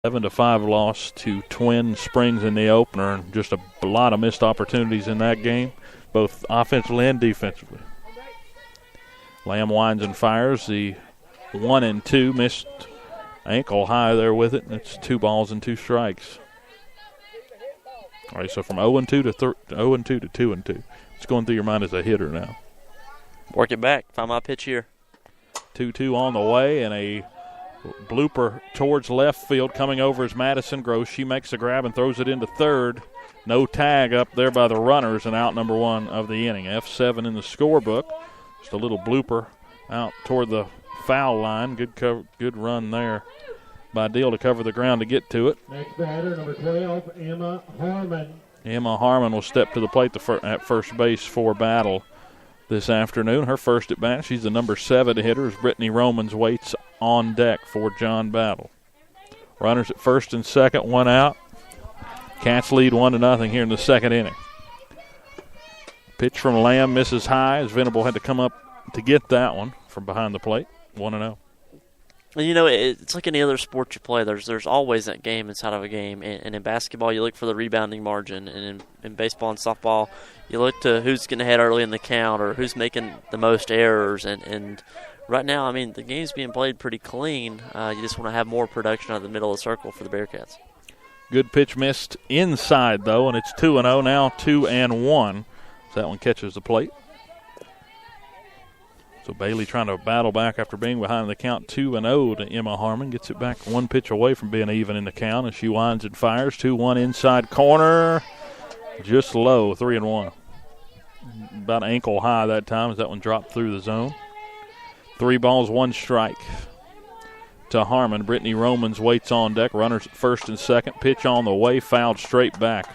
7-5 loss to Twin Springs in the opener, and just a lot of missed opportunities in that game, both offensively and defensively. Lamb winds and fires the 1-2, missed ankle high there with it, and it's 2 balls and 2 strikes. All right, so from 0-2 to 0-2 to 2-2. It's going through your mind as a hitter now. Work it back. Find my pitch here. 2-2 on the way, and a blooper towards left field coming over is Madison Gross. She makes a grab and throws it into third. No tag up there by the runners, and out number 1 of the inning. F7 in the scorebook. Just a little blooper out toward the foul line. Good run there by Deal to cover the ground to get to it. Next batter, number 12, Emma Harmon. Emma Harmon will step to the plate at first base for Battle this afternoon. Her first at bat. She's the number 7 hitter as Brittany Romans waits on deck for John Battle. Runners at first and second, 1 out. Cats lead 1-0 here in the second inning. Pitch from Lamb misses high as Venable had to come up to get that one from behind the plate. 1-0. You know, it's like any other sport you play. There's always that game inside of a game. And in basketball, you look for the rebounding margin. And in baseball and softball, you look to who's getting ahead early in the count or who's making the most errors. And right now, I mean, the game's being played pretty clean. You just want to have more production out of the middle of the circle for the Bearcats. Good pitch missed inside, though, and it's 2-0 now, 2-1. So that one catches the plate. So Bailey trying to battle back after being behind the count 2-0 to Emma Harmon. Gets it back 1 pitch away from being even in the count as she winds and fires. 2-1 inside corner. Just low, 3-1. About ankle high that time as that one dropped through the zone. 3 balls, 1 strike to Harmon. Brittany Romans waits on deck. Runners at first and second. Pitch on the way, fouled straight back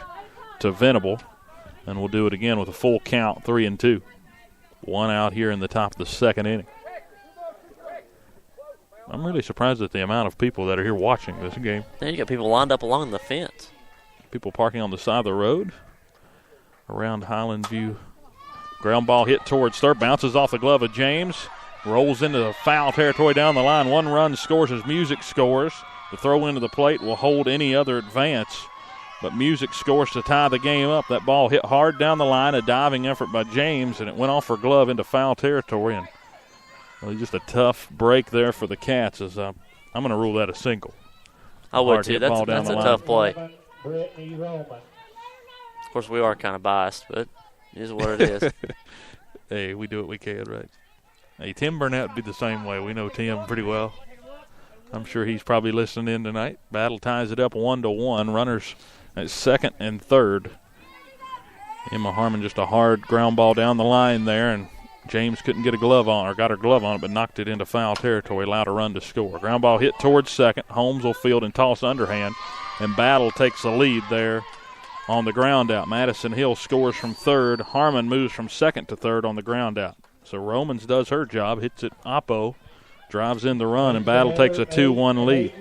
to Venable. And we'll do it again with a full count, 3-2. 1 out here in the top of the second inning. I'm really surprised at the amount of people that are here watching this game. Then you got people lined up along the fence. People parking on the side of the road around Highland View. Ground ball hit towards third, bounces off the glove of James, rolls into the foul territory down the line. 1 run scores as Music scores. The throw into the plate will hold any other advance. But Music scores to tie the game up. That ball hit hard down the line, a diving effort by James, and it went off her glove into foul territory. And really just a tough break there for the Cats. As I'm going to rule that a single. I would too. That's a tough play. Of course, we are kind of biased, but it is what it is. Hey, we do what we can, right? Hey, Tim Burnett would be the same way. We know Tim pretty well. I'm sure he's probably listening in tonight. Battle ties it up 1-1. Runners at second and third. Emma Harmon just a hard ground ball down the line there, and James couldn't get a glove on, or got her glove on it, but knocked it into foul territory, allowed a run to score. Ground ball hit towards second. Holmes will field and toss underhand, and Battle takes the lead there on the ground out. Madison Hill scores from third. Harmon moves from second to third on the ground out. So Romans does her job, hits it Oppo, drives in the run, and Battle takes a 2-1 lead.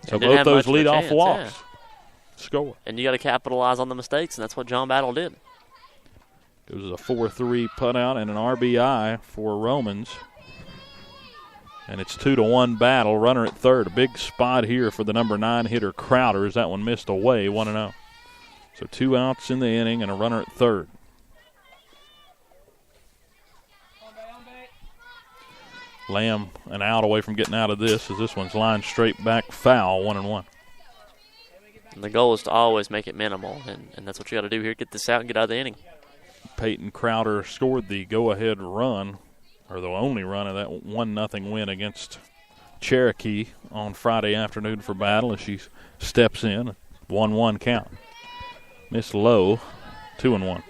So both those leadoff walks score. And you got to capitalize on the mistakes, and that's what John Battle did. It was a 4-3 put out and an RBI for Romans. And it's 2-1 Battle. Runner at third. A big spot here for the number 9 hitter Crowder as that one missed away, 1-0. So 2 outs in the inning and a runner at third. Lamb an out away from getting out of this as this one's lined straight back foul, 1-1. And the goal is to always make it minimal, and that's what you got to do here, get this out and get out of the inning. Peyton Crowder scored the go-ahead run, or the only run of that 1-0 win against Cherokee on Friday afternoon for Battle as she steps in. 1-1 count. Miss low, 2-1.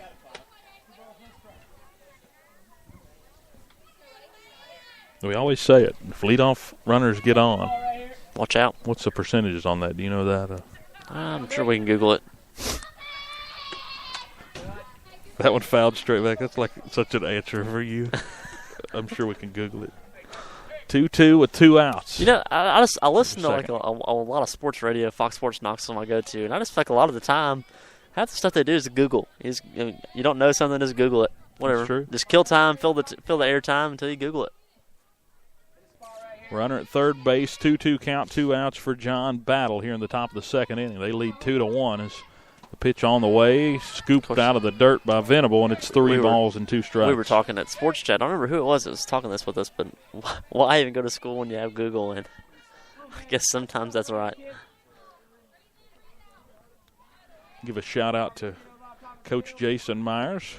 We always say it. If leadoff runners get on, watch out. What's the percentages on that? Do you know that? I'm sure we can Google it. That one fouled straight back. That's like such an answer for you. I'm sure we can Google it. 2-2 with 2 outs. You know, I listen to like a lot of sports radio. Fox Sports Knoxville I go to, and I just feel like a lot of the time, half the stuff they do is Google. You don't know something, just Google it. Whatever. That's true. Just kill time, fill the air time until you Google it. Runner at third base, 2-2 count, 2 outs for John Battle here in the top of the second inning. They lead 2-1 as the pitch on the way, scooped out of the dirt by Venable, and it's 3 balls and 2 strikes. We were talking at Sports Chat. I don't remember who it was that was talking this with us, but why even go to school when you have Google? And I guess sometimes that's right. Give a shout out to Coach Jason Myers,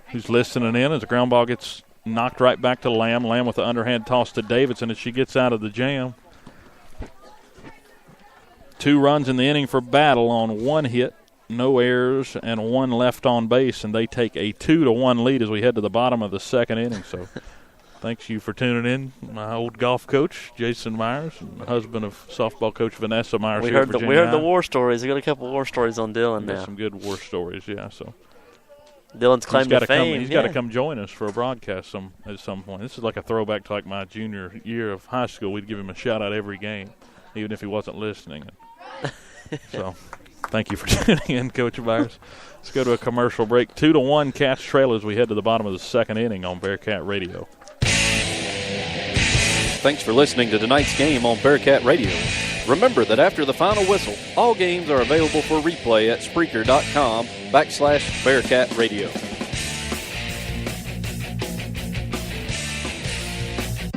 who's listening in as the ground ball gets knocked right back to Lamb. Lamb with the underhand toss to Davidson as she gets out of the jam. 2 runs in the inning for Battle on 1 hit, no errors, and 1 left on base, and they take a 2-1 lead as we head to the bottom of the second inning. So thanks you for tuning in. My old golf coach, Jason Myers, and husband of softball coach Vanessa Myers. We heard the war stories. We got a couple war stories on Dylan now. Some good war stories, yeah. So Dylan's claim to fame. He's got to come join us for a broadcast at some point. This is like a throwback to like my junior year of high school. We'd give him a shout out every game, even if he wasn't listening. So thank you for tuning in, Coach Myers. Let's go to a commercial break. 2-1 Cats trail as we head to the bottom of the second inning on Bearcat Radio. Thanks for listening to tonight's game on Bearcat Radio. Remember that after the final whistle, all games are available for replay at Spreaker.com/Bearcat Radio.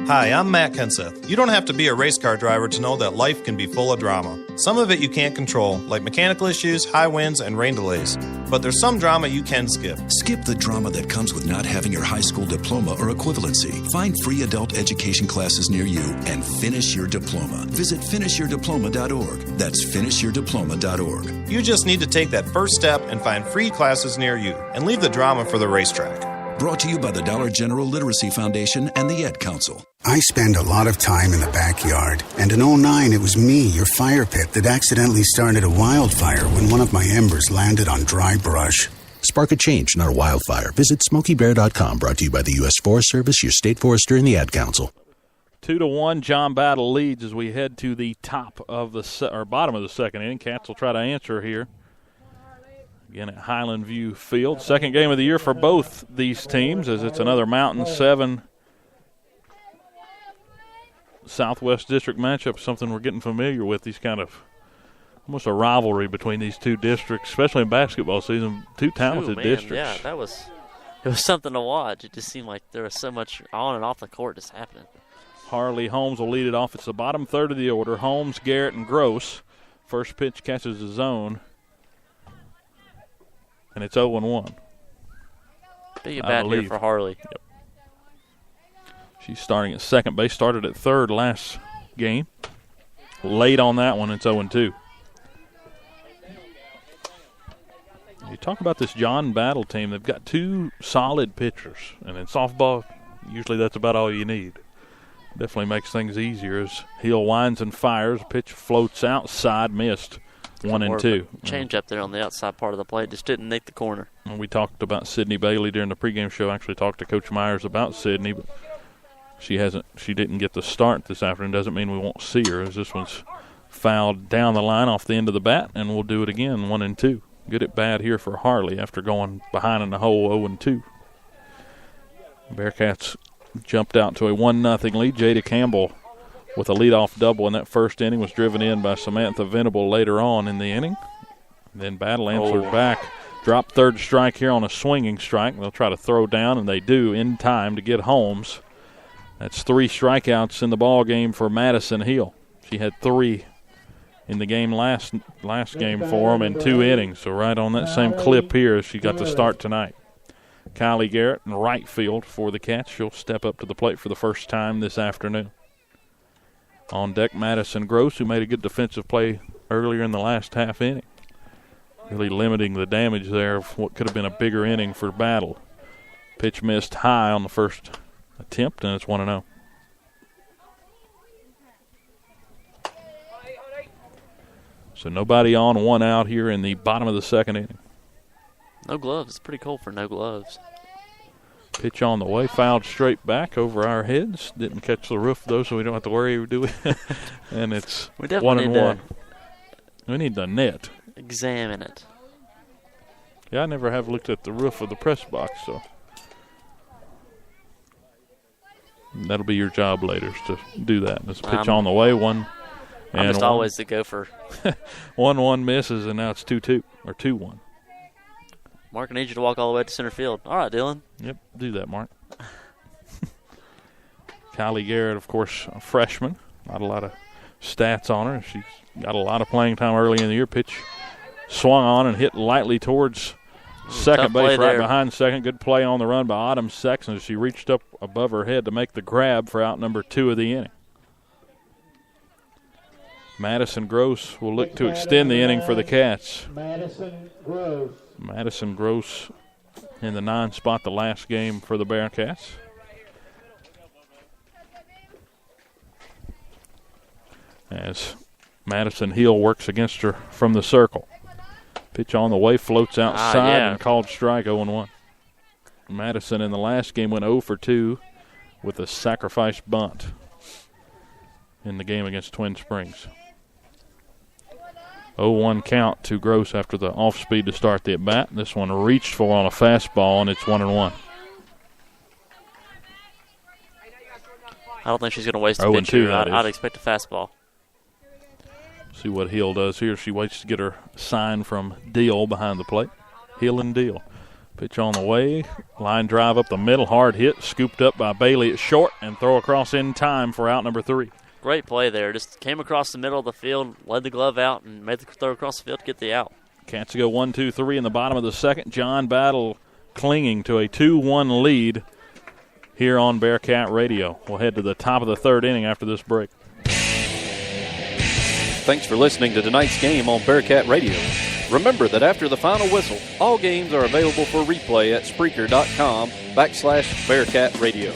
Hi, I'm Matt Kenseth. You don't have to be a race car driver to know that life can be full of drama. Some of it you can't control, like mechanical issues, high winds, and rain delays. But there's some drama you can skip. Skip the drama that comes with not having your high school diploma or equivalency. Find free adult education classes near you and finish your diploma. Visit finishyourdiploma.org. That's finishyourdiploma.org. You just need to take that first step and find free classes near you and leave the drama for the racetrack. Brought to you by the Dollar General Literacy Foundation and the Ed Council. I spend a lot of time in the backyard, and in 2009 it was me, your fire pit, that accidentally started a wildfire when one of my embers landed on dry brush. Spark a change, not a wildfire. Visit SmokeyBear.com, brought to you by the U.S. Forest Service, your state forester, and the Ad Council. 2-1, John Battle leads as we head to the bottom of the second inning. Cats will try to answer here. Again at Highland View Field. Second game of the year for both these teams as it's another Mountain 7 Southwest District matchup, something we're getting familiar with. These kind of almost a rivalry between these two districts, especially in basketball season. Two talented districts. Yeah, it was something to watch. It just seemed like there was so much on and off the court just happening. Harley Holmes will lead it off. It's the bottom third of the order. Holmes, Garrett, and Gross. First pitch catches the zone. And it's 0-1. Big bat here for Harley. Yep. She's starting at second base. Started at third last game. Late on that one, it's 0-2. You talk about this John Battle team. They've got 2 solid pitchers. And in softball, usually that's about all you need. Definitely makes things easier as Hill winds and fires. Pitch floats outside, missed. 1-2. Change up there on the outside part of the plate. Just didn't nick the corner. And we talked about Sydney Bailey during the pregame show. Actually talked to Coach Myers about Sydney, but she didn't get the start this afternoon. Doesn't mean we won't see her, as this one's fouled down the line off the end of the bat, and we'll do it again, 1-2. Good at bat here for Harley after going behind in the hole, 0-2. Bearcats jumped out to a 1-0 lead. Jada Campbell with a leadoff double in that first inning was driven in by Samantha Venable later on in the inning. Then Battle answered back. Dropped third strike here on a swinging strike. They'll try to throw down, and they do in time to get Holmes. That's 3 strikeouts in the ball game for Madison Hill. She had 3 in the game last game for them in 2 innings. So right on that same clip here as she got to start tonight. Kylie Garrett in right field for the Cats. She'll step up to the plate for the first time this afternoon. On deck, Madison Gross, who made a good defensive play earlier in the last half inning. Really limiting the damage there of what could have been a bigger inning for Battle. Pitch missed high on the first attempt, and it's 1-0. So nobody on, 1 out here in the bottom of the second inning. No gloves. It's pretty cold for no gloves. Pitch on the way, fouled straight back over our heads. Didn't catch the roof, though, so we don't have to worry, do we? And it's 1-1. We need the net. Examine it. Yeah, I never have looked at the roof of the press box, so. That'll be your job later is to do that. This pitch on the way, one. I'm just always the gopher. 1-1 misses, and now it's 2-2 or 2-1. Mark, I need you to walk all the way to center field. All right, Dylan. Yep, do that, Mark. Kylie Garrett, of course, a freshman. Not a lot of stats on her. She's got a lot of playing time early in the year. Pitch swung on and hit lightly towards second base, right behind second. Good play on the run by Autumn Sexton as she reached up above her head to make the grab for out number 2 of the inning. Madison Gross will look to extend the inning for the Cats. Madison Gross in the 9 spot the last game for the Bearcats. As Madison Hill works against her from the circle. Pitch on the way, floats outside and called strike 0-1. Madison in the last game went 0 for 2 with a sacrifice bunt in the game against Twin Springs. 0-1 count to Gross after the off-speed to start the at-bat. This one reached for on a fastball, and it's 1-1. I don't think she's going to waste a pitch here. I'd expect a fastball. See what Hill does here. She waits to get her sign from Deal behind the plate. Hill and Deal. Pitch on the way. Line drive up the middle. Hard hit. Scooped up by Bailey at short and throw across in time for out number 3. Great play there. Just came across the middle of the field, led the glove out, and made the throw across the field to get the out. Cats go 1-2-3 in the bottom of the second. John Battle clinging to a 2-1 lead here on Bearcat Radio. We'll head to the top of the third inning after this break. Thanks for listening to tonight's game on Bearcat Radio. Remember that after the final whistle, all games are available for replay at Spreaker.com/Bearcat Radio.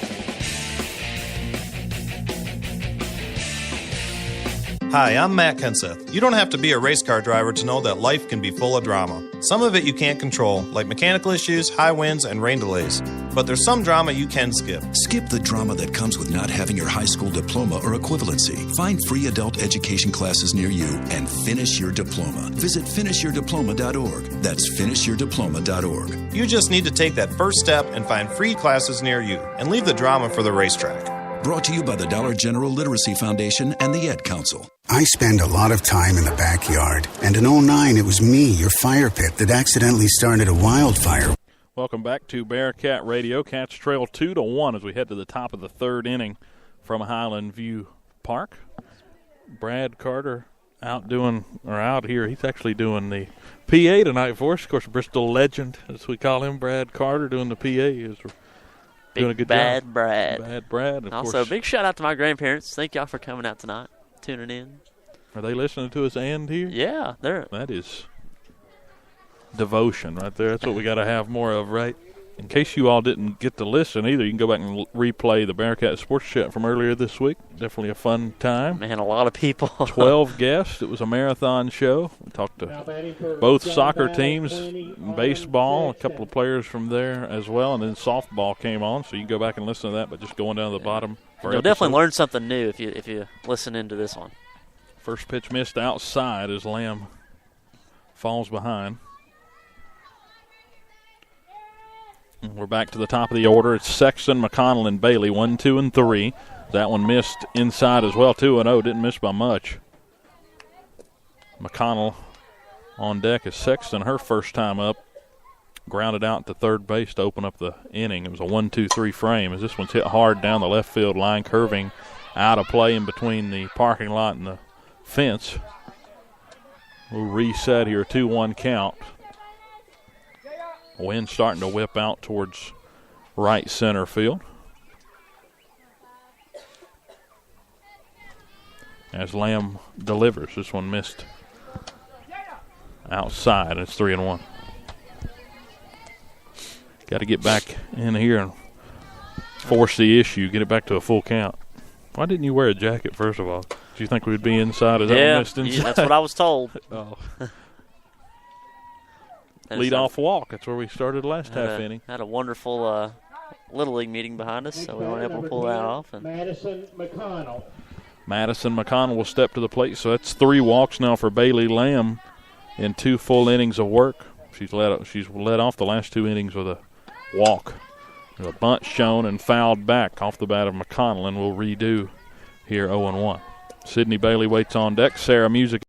Hi, I'm Matt Kenseth. You don't have to be a race car driver to know that life can be full of drama. Some of it you can't control, like mechanical issues, high winds, and rain delays. But there's some drama you can skip. Skip the drama that comes with not having your high school diploma or equivalency. Find free adult education classes near you and finish your diploma. Visit finishyourdiploma.org. That's finishyourdiploma.org. You just need to take that first step and find free classes near you and leave the drama for the racetrack. Brought to you by the Dollar General Literacy Foundation and the Ed Council. I spend a lot of time in the backyard, and in 2009 it was me, your fire pit, that accidentally started a wildfire. Welcome back to Bearcat Radio. Cats trail 2-1 as we head to the top of the third inning from Highland View Park. Brad Carter out here. He's actually doing the PA tonight for us. Of course, Bristol legend, as we call him, Brad Carter, doing the PA. He's doing a good Bad job. Brad. Bad Brad. Of Also, course. big shout out to my grandparents. Thank y'all for coming out tonight, tuning in. Are they listening to us and here? Yeah, that is devotion right there. That's what we got to have more of, right? In case you all didn't get to listen either, you can go back and replay the Bearcat Sports Chat from earlier this week. Definitely a fun time. Man, a lot of people. 12 guests. It was a marathon show. We talked to both soccer teams, baseball, a couple of players from there as well, and then softball came on. So you can go back and listen to that, but just going down to the bottom. You'll definitely learn something new if you listen into this one. First pitch missed outside as Lamb falls behind. We're back to the top of the order. It's Sexton, McConnell, and Bailey, 1, 2, and 3. That one missed inside as well, 2-0. Didn't miss by much. McConnell on deck as Sexton, her first time up, grounded out to third base to open up the inning. It was a 1-2-3 frame as this one's hit hard down the left field line, curving out of play in between the parking lot and the fence. We'll reset here, 2-1 count. Wind starting to whip out towards right center field. As Lamb delivers, this one missed outside. It's 3-1. Got to get back in here and force the issue, get it back to a full count. Why didn't you wear a jacket, first of all? Do you think we'd be inside? Is that what missed inside? Yeah, that's what I was told. Oh. Lead-off walk. That's where we started last half inning. Had a wonderful Little League meeting behind us, so we weren't able to pull that off. And Madison McConnell. Madison McConnell will step to the plate, so that's 3 walks now for Bailey Lamb in 2 full innings of work. She's led off the last 2 innings with a walk. A bunt shown and fouled back off the bat of McConnell, and will redo here 0-1. Sydney Bailey waits on deck. Sarah Music